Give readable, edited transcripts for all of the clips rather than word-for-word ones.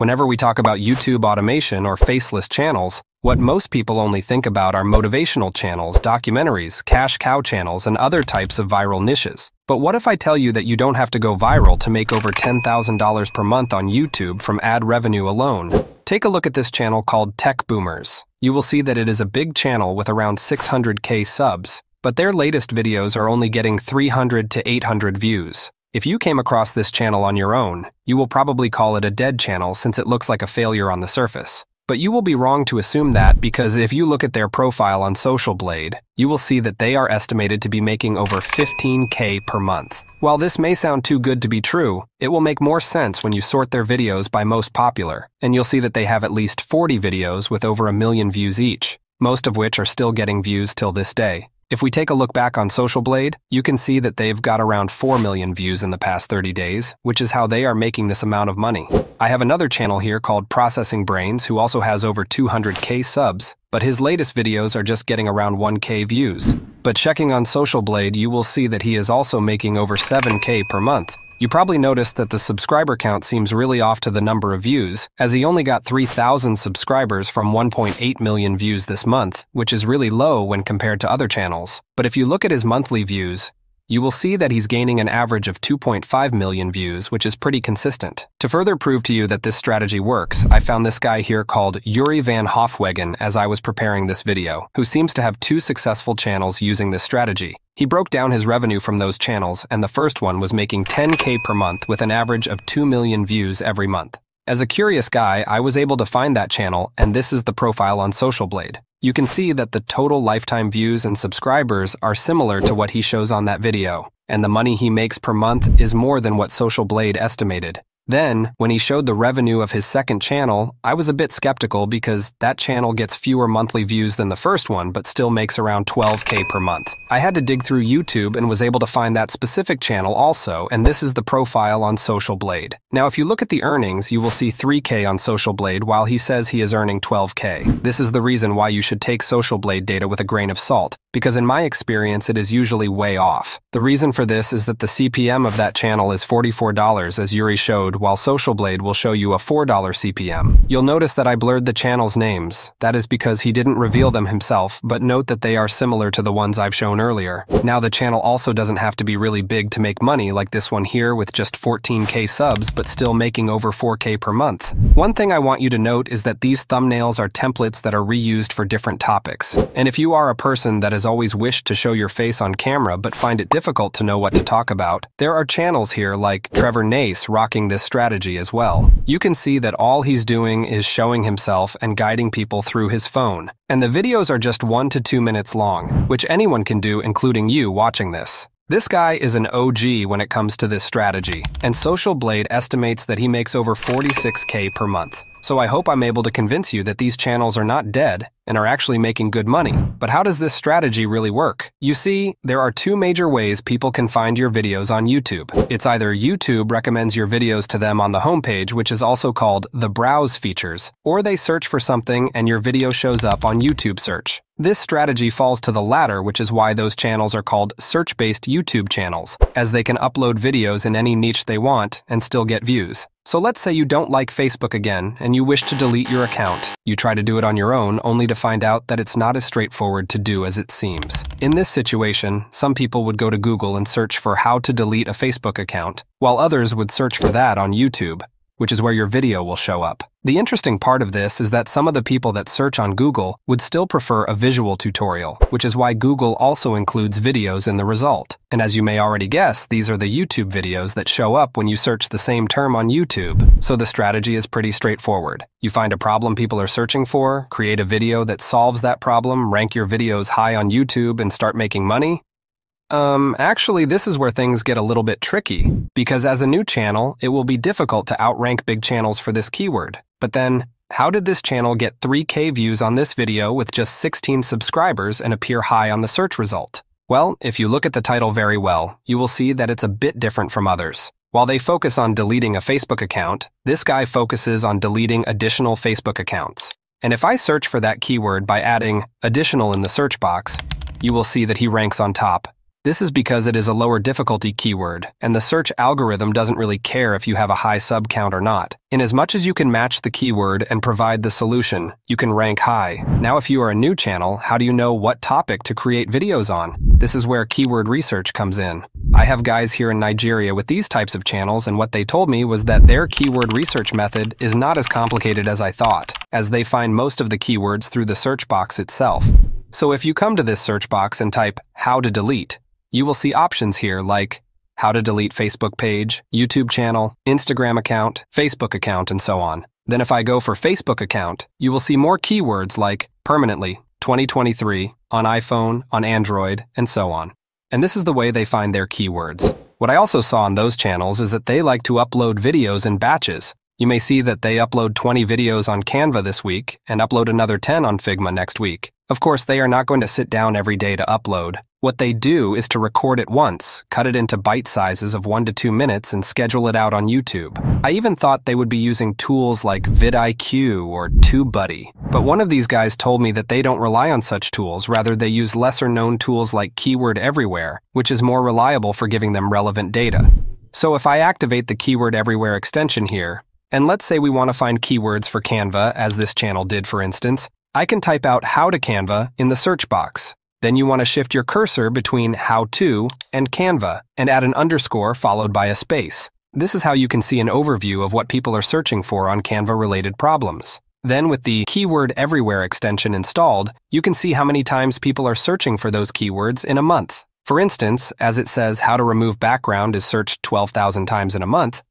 Whenever we talk about YouTube automation or faceless channels, what most people only think about are motivational channels, documentaries, cash cow channels, and other types of viral niches. But what if I tell you that you don't have to go viral to make over $10,000 per month on YouTube from ad revenue alone? Take a look at this channel called Tech Boomers. You will see that it is a big channel with around 600K subs, but their latest videos are only getting 300 to 800 views. If you came across this channel on your own, you will probably call it a dead channel since it looks like a failure on the surface. But you will be wrong to assume that because if you look at their profile on Social Blade, you will see that they are estimated to be making over 15K per month. While this may sound too good to be true, it will make more sense when you sort their videos by most popular, and you'll see that they have at least 40 videos with over 1 million views each, most of which are still getting views till this day. If we take a look back on Social Blade, you can see that they've got around 4 million views in the past 30 days, which is how they are making this amount of money. I have another channel here called Processing Brains who also has over 200K subs, but his latest videos are just getting around 1K views. But checking on Social Blade, you will see that he is also making over 7K per month. You probably noticed that the subscriber count seems really off to the number of views, as he only got 3,000 subscribers from 1.8 million views this month, which is really low when compared to other channels. But if you look at his monthly views, you will see that he's gaining an average of 2.5 million views, which is pretty consistent. To further prove to you that this strategy works, I found this guy here called Yuri Van Hofwegen as I was preparing this video, who seems to have 2 successful channels using this strategy. He broke down his revenue from those channels, and the first one was making 10K per month with an average of 2 million views every month. As a curious guy, I was able to find that channel, and this is the profile on Social Blade. You can see that the total lifetime views and subscribers are similar to what he shows on that video, and the money he makes per month is more than what Social Blade estimated. Then, when he showed the revenue of his second channel, I was a bit skeptical because that channel gets fewer monthly views than the first one but still makes around 12K per month. I had to dig through YouTube and was able to find that specific channel also, and this is the profile on Social Blade. Now, if you look at the earnings, you will see 3K on Social Blade while he says he is earning 12K. This is the reason why you should take Social Blade data with a grain of salt, because in my experience, it is usually way off. The reason for this is that the CPM of that channel is $44, as Yuri showed, while Social Blade will show you a $4 CPM. You'll notice that I blurred the channel's names. That is because he didn't reveal them himself, but note that they are similar to the ones I've shown earlier. Now, the channel also doesn't have to be really big to make money like this one here with just 14K subs, but still making over 4K per month. One thing I want you to note is that these thumbnails are templates that are reused for different topics. And if you are a person that has always wished to show your face on camera but find it difficult to know what to talk about, there are channels here like Trevor Nace rocking this strategy as well. You can see that all he's doing is showing himself and guiding people through his phone. And the videos are just 1 to 2 minutes long, which anyone can do, including you watching this. This guy is an OG when it comes to this strategy, and Social Blade estimates that he makes over 46K per month. So I hope I'm able to convince you that these channels are not dead and are actually making good money. But how does this strategy really work? You see, there are 2 major ways people can find your videos on YouTube. It's either YouTube recommends your videos to them on the homepage, which is also called the browse features, or they search for something and your video shows up on YouTube search. This strategy falls to the latter, which is why those channels are called search-based YouTube channels, as they can upload videos in any niche they want and still get views. So let's say you don't like Facebook again and you wish to delete your account. You try to do it on your own only to find out that it's not as straightforward to do as it seems. In this situation, some people would go to Google and search for how to delete a Facebook account, while others would search for that on YouTube, which is where your video will show up. The interesting part of this is that some of the people that search on Google would still prefer a visual tutorial, which is why Google also includes videos in the result. And as you may already guess, these are the YouTube videos that show up when you search the same term on YouTube. So the strategy is pretty straightforward. You find a problem people are searching for, create a video that solves that problem, rank your videos high on YouTube, and start making money. Actually, this is where things get a little bit tricky, because as a new channel, it will be difficult to outrank big channels for this keyword. But then, how did this channel get 3K views on this video with just 16 subscribers and appear high on the search result? Well, if you look at the title very well, you will see that it's a bit different from others. While they focus on deleting a Facebook account, this guy focuses on deleting additional Facebook accounts. And if I search for that keyword by adding additional in the search box, you will see that he ranks on top, This is because it is a lower difficulty keyword, and the search algorithm doesn't really care if you have a high sub count or not. Inasmuch as you can match the keyword and provide the solution, you can rank high. Now, if you are a new channel, how do you know what topic to create videos on? This is where keyword research comes in. I have guys here in Nigeria with these types of channels, and what they told me was that their keyword research method is not as complicated as I thought, as they find most of the keywords through the search box itself. So if you come to this search box and type "how to delete," you will see options here like how to delete Facebook page, YouTube channel, Instagram account, Facebook account, and so on. Then if I go for Facebook account, you will see more keywords like permanently, 2023, on iPhone, on Android, and so on. And this is the way they find their keywords. What I also saw on those channels is that they like to upload videos in batches. You may see that they upload 20 videos on Canva this week and upload another 10 on Figma next week. Of course, they are not going to sit down every day to upload. What they do is to record it once, cut it into bite sizes of 1 to 2 minutes, and schedule it out on YouTube. I even thought they would be using tools like VidIQ or TubeBuddy, but one of these guys told me that they don't rely on such tools, rather they use lesser-known tools like Keyword Everywhere, which is more reliable for giving them relevant data. So if I activate the Keyword Everywhere extension here, and let's say we want to find keywords for Canva, as this channel did for instance, I can type out "how to Canva" in the search box. Then you want to shift your cursor between "how to" and "Canva" and add an underscore followed by a space. This is how you can see an overview of what people are searching for on Canva-related problems. Then with the Keyword Everywhere extension installed, you can see how many times people are searching for those keywords in a month. For instance, as it says "how to remove background" is searched 12,000 times in a month,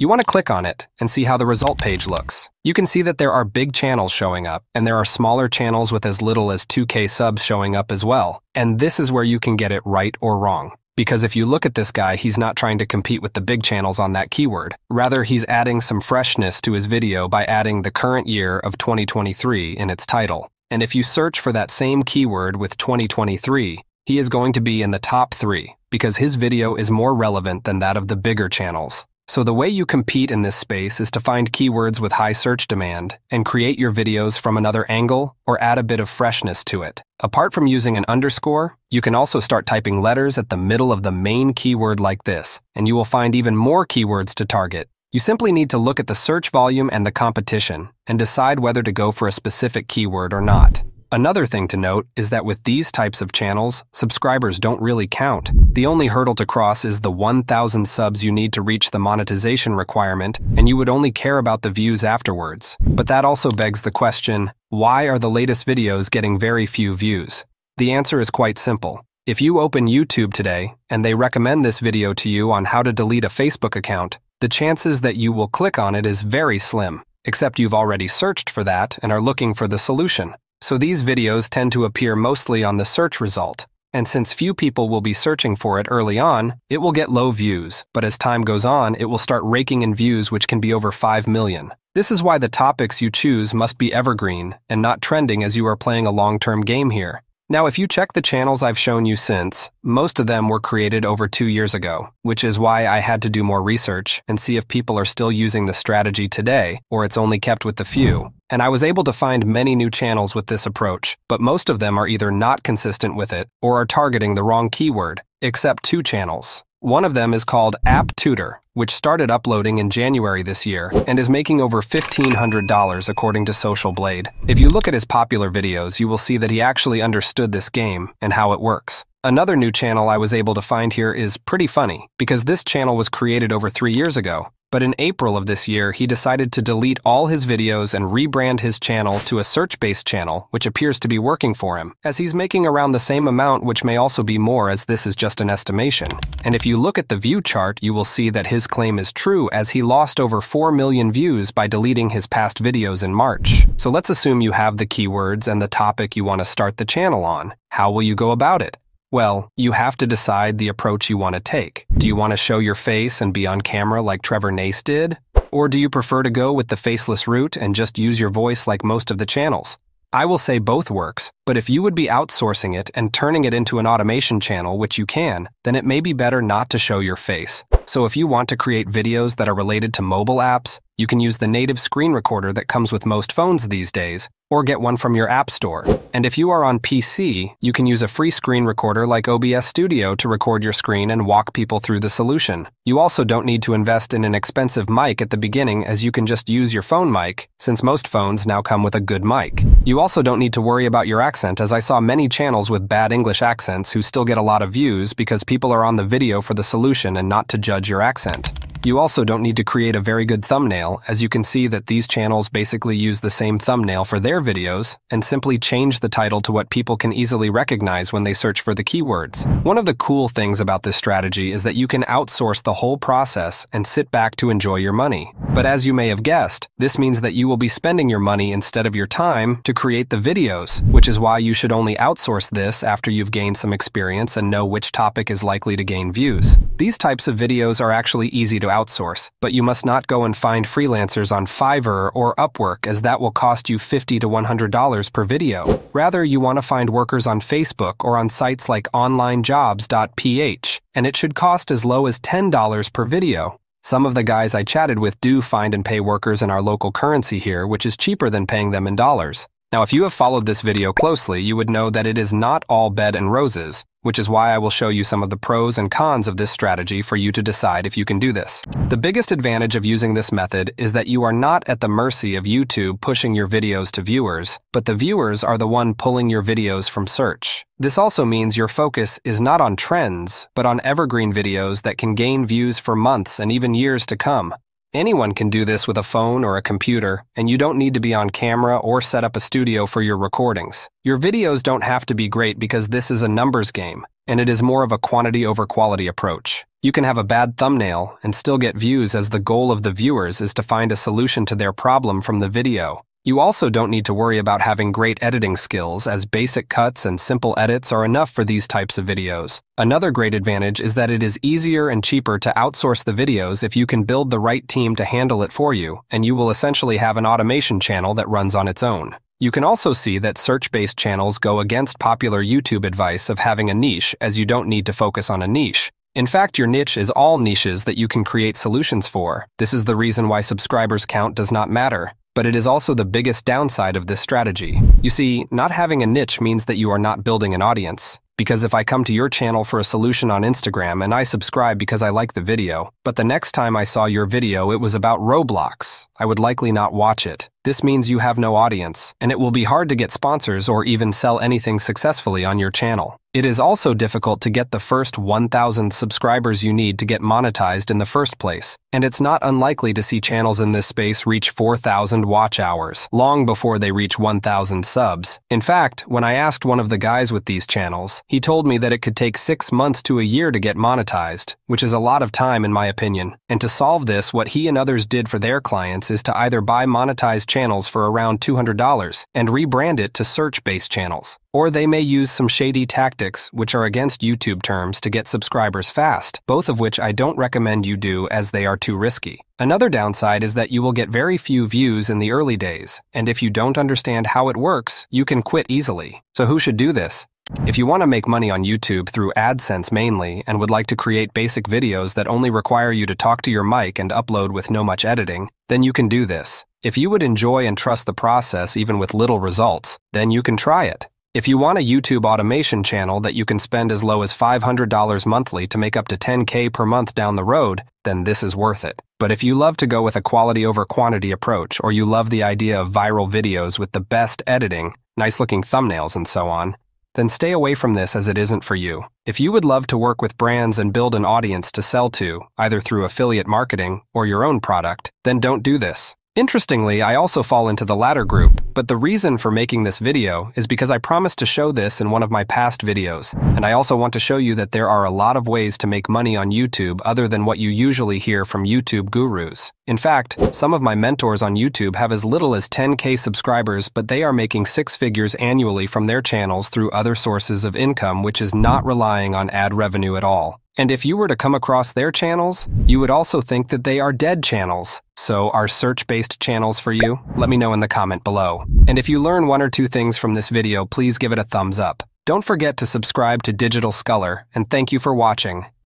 you want to click on it and see how the result page looks. You can see that there are big channels showing up, and there are smaller channels with as little as 2K subs showing up as well. And this is where you can get it right or wrong. Because if you look at this guy, he's not trying to compete with the big channels on that keyword. Rather, he's adding some freshness to his video by adding the current year of 2023 in its title. And if you search for that same keyword with 2023, he is going to be in the top 3, because his video is more relevant than that of the bigger channels. So the way you compete in this space is to find keywords with high search demand and create your videos from another angle or add a bit of freshness to it. Apart from using an underscore, you can also start typing letters at the middle of the main keyword like this, and you will find even more keywords to target. You simply need to look at the search volume and the competition and decide whether to go for a specific keyword or not. Another thing to note is that with these types of channels, subscribers don't really count. The only hurdle to cross is the 1,000 subs you need to reach the monetization requirement, and you would only care about the views afterwards. But that also begs the question, why are the latest videos getting very few views? The answer is quite simple. If you open YouTube today, and they recommend this video to you on how to delete a Facebook account, the chances that you will click on it is very slim, except you've already searched for that and are looking for the solution. So these videos tend to appear mostly on the search result, and since few people will be searching for it early on, it will get low views, but as time goes on, it will start raking in views which can be over 5 million. This is why the topics you choose must be evergreen and not trending, as you are playing a long-term game here. Now, if you check the channels I've shown you since, most of them were created over 2 years ago, which is why I had to do more research and see if people are still using the strategy today, or it's only kept with the few. And I was able to find many new channels with this approach, but most of them are either not consistent with it or are targeting the wrong keyword, except 2 channels. One of them is called App Tutor, which started uploading in January this year and is making over $1,500 according to Social Blade. If you look at his popular videos, you will see that he actually understood this game and how it works. Another new channel I was able to find here is Pretty Funny, because this channel was created over 3 years ago. But in April of this year, he decided to delete all his videos and rebrand his channel to a search-based channel, which appears to be working for him, as he's making around the same amount, which may also be more, as this is just an estimation. And if you look at the view chart, you will see that his claim is true, as he lost over 4 million views by deleting his past videos in March. So let's assume you have the keywords and the topic you want to start the channel on. How will you go about it? Well, you have to decide the approach you want to take. Do you want to show your face and be on camera like Trevor Nace did? Or do you prefer to go with the faceless route and just use your voice like most of the channels? I will say both works, But if you would be outsourcing it and turning it into an automation channel, which you can, then it may be better not to show your face. So if you want to create videos that are related to mobile apps, you can use the native screen recorder that comes with most phones these days, or get one from your app store. And if you are on PC, you can use a free screen recorder like OBS Studio to record your screen and walk people through the solution. You also don't need to invest in an expensive mic at the beginning, as you can just use your phone mic, since most phones now come with a good mic. You also don't need to worry about your accent, as I saw many channels with bad English accents who still get a lot of views because people are on the video for the solution and not to judge your accent. You also don't need to create a very good thumbnail, as you can see that these channels basically use the same thumbnail for their videos and simply change the title to what people can easily recognize when they search for the keywords. One of the cool things about this strategy is that you can outsource the whole process and sit back to enjoy your money. But as you may have guessed, this means that you will be spending your money instead of your time to create the videos, which is why you should only outsource this after you've gained some experience and know which topic is likely to gain views. These types of videos are actually easy to outsource, but you must not go and find freelancers on Fiverr or Upwork, as that will cost you $50 to $100 per video. Rather, you want to find workers on Facebook or on sites like onlinejobs.ph, and it should cost as low as $10 per video. Some of the guys I chatted with do find and pay workers in our local currency here, which is cheaper than paying them in dollars. Now, if you have followed this video closely, you would know that it is not all bed and roses, which is why I will show you some of the pros and cons of this strategy for you to decide if you can do this. The biggest advantage of using this method is that you are not at the mercy of YouTube pushing your videos to viewers, but the viewers are the one pulling your videos from search. This also means your focus is not on trends, but on evergreen videos that can gain views for months and even years to come. Anyone can do this with a phone or a computer, and you don't need to be on camera or set up a studio for your recordings. Your videos don't have to be great because this is a numbers game, and it is more of a quantity over quality approach. You can have a bad thumbnail and still get views, as the goal of the viewers is to find a solution to their problem from the video. You also don't need to worry about having great editing skills, as basic cuts and simple edits are enough for these types of videos. Another great advantage is that it is easier and cheaper to outsource the videos if you can build the right team to handle it for you, and you will essentially have an automation channel that runs on its own. You can also see that search-based channels go against popular YouTube advice of having a niche, as you don't need to focus on a niche. In fact, your niche is all niches that you can create solutions for. This is the reason why subscribers count does not matter. But it is also the biggest downside of this strategy. You see, not having a niche means that you are not building an audience. Because if I come to your channel for a solution on Instagram and I subscribe because I like the video, but the next time I saw your video it was about Roblox, I would likely not watch it. This means you have no audience, and it will be hard to get sponsors or even sell anything successfully on your channel. It is also difficult to get the first 1,000 subscribers you need to get monetized in the first place, and it's not unlikely to see channels in this space reach 4,000 watch hours long before they reach 1,000 subs. In fact, when I asked one of the guys with these channels, he told me that it could take 6 months to a year to get monetized, which is a lot of time in my opinion. And to solve this, what he and others did for their clients is to either buy monetized channels for around $200 and rebrand it to search-based channels. Or they may use some shady tactics, which are against YouTube terms, to get subscribers fast, both of which I don't recommend you do, as they are too risky. Another downside is that you will get very few views in the early days, and if you don't understand how it works, you can quit easily. So who should do this? If you want to make money on YouTube through AdSense mainly, and would like to create basic videos that only require you to talk to your mic and upload with no much editing, then you can do this. If you would enjoy and trust the process even with little results, then you can try it. If you want a YouTube automation channel that you can spend as low as $500 monthly to make up to $10K per month down the road, then this is worth it. But if you love to go with a quality over quantity approach, or you love the idea of viral videos with the best editing, nice looking thumbnails and so on, then stay away from this, as it isn't for you. If you would love to work with brands and build an audience to sell to, either through affiliate marketing or your own product, then don't do this. Interestingly, I also fall into the latter group, but the reason for making this video is because I promised to show this in one of my past videos, and I also want to show you that there are a lot of ways to make money on YouTube other than what you usually hear from YouTube gurus. In fact, some of my mentors on YouTube have as little as 10K subscribers, but they are making 6 figures annually from their channels through other sources of income, which is not relying on ad revenue at all. And if you were to come across their channels, you would also think that they are dead channels. So are search-based channels for you? Let me know in the comment below. And if you learn 1 or 2 things from this video, please give it a thumbs up. Don't forget to subscribe to Digital Scholar, and thank you for watching.